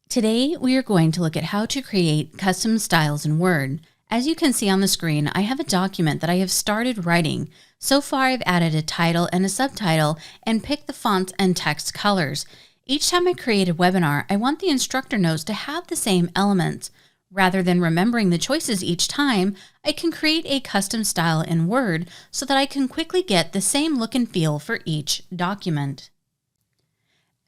Today, we are going to look at how to create custom styles in Word. As you can see on the screen, I have a document that I have started writing. So far, I've added a title and a subtitle and picked the fonts and text colors. Each time I create a webinar, I want the instructor notes to have the same elements. Rather than remembering the choices each time, I can create a custom style in Word so that I can quickly get the same look and feel for each document.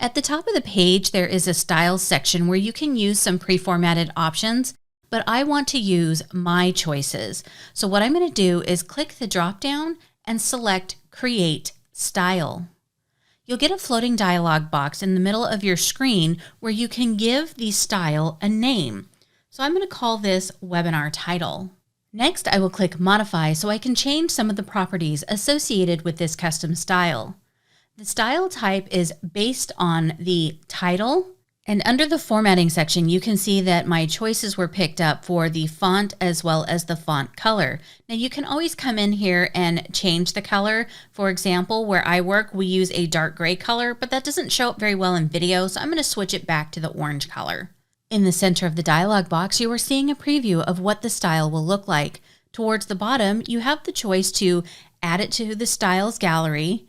At the top of the page, there is a Styles section where you can use some pre-formatted options, but I want to use my choices. So what I'm going to do is click the drop-down and select Create Style. You'll get a floating dialog box in the middle of your screen where you can give the style a name. So I'm going to call this Webinar Title. Next, I will click Modify so I can change some of the properties associated with this custom style. The style type is based on the title, and under the formatting section, you can see that my choices were picked up for the font as well as the font color. Now you can always come in here and change the color. For example, where I work, we use a dark gray color, but that doesn't show up very well in video, so I'm going to switch it back to the orange color. In the center of the dialog box, you are seeing a preview of what the style will look like. Towards the bottom, you have the choice to add it to the styles gallery,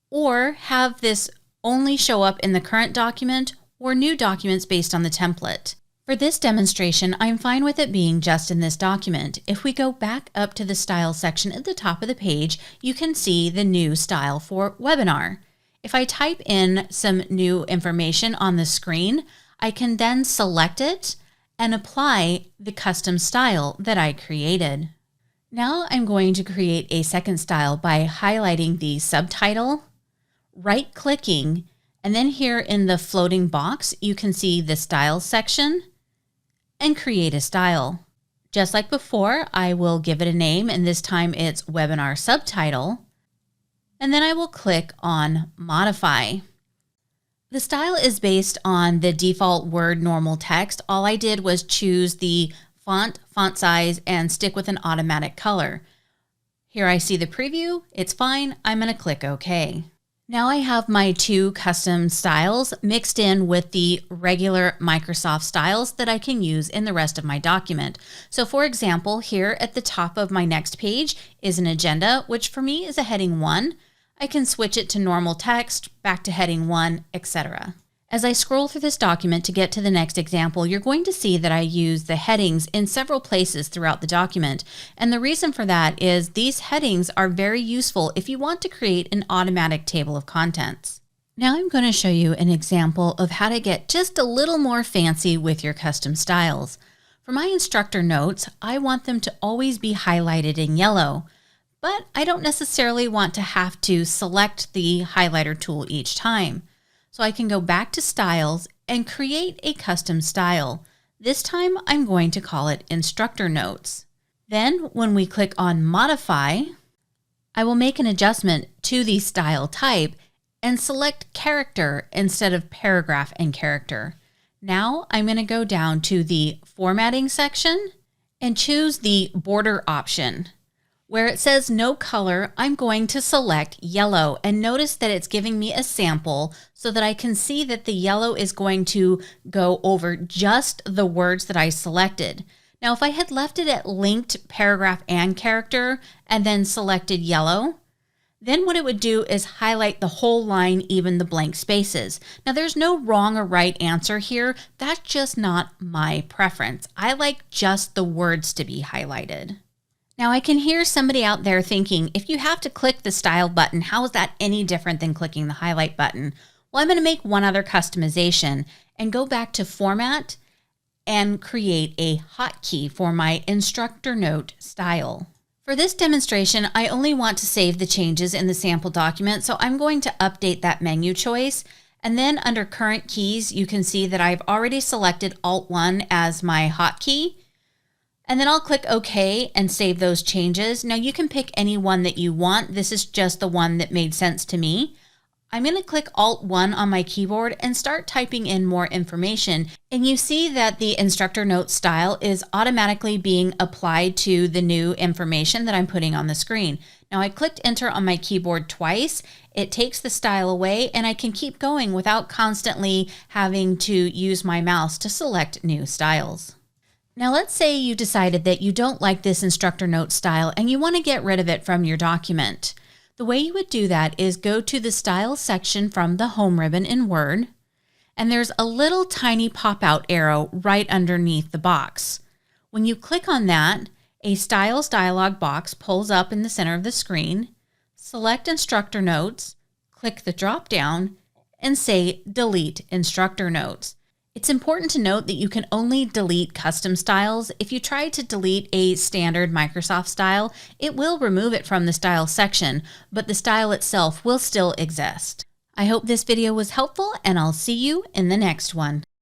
or have this only show up in the current document or new documents based on the template. For this demonstration, I'm fine with it being just in this document. If we go back up to the style section at the top of the page, you can see the new style for webinar. If I type in some new information on the screen, I can then select it and apply the custom style that I created. Now I'm going to create a second style by highlighting the subtitle, right-clicking, and then here in the floating box, you can see the Styles section and create a style. Just like before, I will give it a name, and this time it's Webinar Subtitle, and then I will click on Modify. The style is based on the default Word normal text. All I did was choose the font size, and stick with an automatic color. Here I see the preview. It's fine. I'm going to click OK. Now I have my two custom styles mixed in with the regular Microsoft styles that I can use in the rest of my document. So for example, here at the top of my next page is an agenda, which for me is a heading 1. I can switch it to normal text, back to heading 1, etc. As I scroll through this document to get to the next example, you're going to see that I use the headings in several places throughout the document. And the reason for that is these headings are very useful if you want to create an automatic table of contents. Now I'm going to show you an example of how to get just a little more fancy with your custom styles. For my instructor notes, I want them to always be highlighted in yellow, but I don't necessarily want to have to select the highlighter tool each time. So I can go back to Styles and create a custom style. This time I'm going to call it Instructor Notes. Then when we click on Modify, I will make an adjustment to the style type and select Character instead of Paragraph and Character. Now I'm going to go down to the Formatting section and choose the Border option. Where it says no color, I'm going to select yellow, and notice that it's giving me a sample so that I can see that the yellow is going to go over just the words that I selected. Now, if I had left it at linked paragraph and character and then selected yellow, then what it would do is highlight the whole line, even the blank spaces. Now, there's no wrong or right answer here. That's just not my preference. I like just the words to be highlighted. Now I can hear somebody out there thinking, if you have to click the style button, how is that any different than clicking the highlight button? Well, I'm going to make one other customization and go back to Format and create a hotkey for my instructor note style. For this demonstration, I only want to save the changes in the sample document, so I'm going to update that menu choice. And then under Current Keys, you can see that I've already selected Alt-1 as my hotkey. And then I'll click OK and save those changes. Now you can pick any one that you want. This is just the one that made sense to me. I'm going to click Alt-1 on my keyboard and start typing in more information. And you see that the instructor note style is automatically being applied to the new information that I'm putting on the screen. Now I clicked enter on my keyboard twice. It takes the style away and I can keep going without constantly having to use my mouse to select new styles. Now let's say you decided that you don't like this instructor note style and you want to get rid of it from your document. The way you would do that is go to the Styles section from the Home ribbon in Word, and there's a little tiny pop-out arrow right underneath the box. When you click on that, a Styles dialog box pulls up in the center of the screen. Select Instructor Notes, click the drop-down, and say Delete Instructor Notes. It's important to note that you can only delete custom styles. If you try to delete a standard Microsoft style, it will remove it from the Style section, but the style itself will still exist. I hope this video was helpful, and I'll see you in the next one.